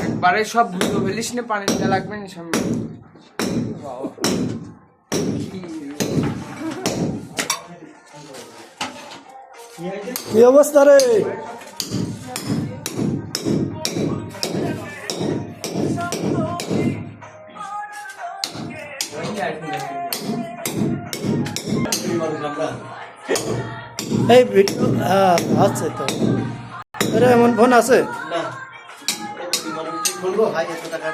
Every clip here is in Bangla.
একবারে সব ধুয়ে ফেলিস না, পানি দিতে লাগবে না সামনে। কি অবস্থা রে? এই ভিডিও আছে তো, আরে এমন ফোন আছে না বলবো ভাই এত টাকা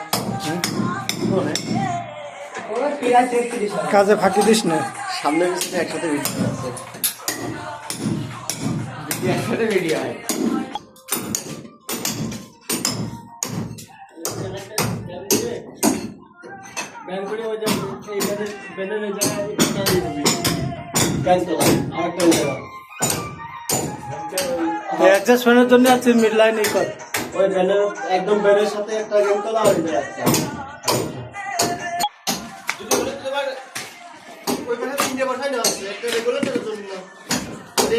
কাজে ফাঁকি দিস না। সামনে পিছনে একসাথে ভিডিও আছে, একসাথে ভিডিও হয়। অ্যাডজাস্টমেন্টের জন্য আছে মিড লাইন এই কর। ওই ব্যানার একদম ব্যানারের সাথে একটা গেম তোলা হয়ে যায়।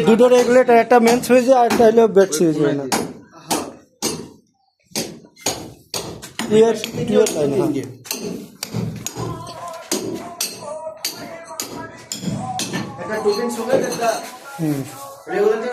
দুটো রেগুলেটর, একটা মেন সুইচ আর একটা হলো বেড সুইচ। না ক্লিয়ার ক্লিয়ার লাইন। একটা টুকিং সঙ্গে একটা রেগুলেটর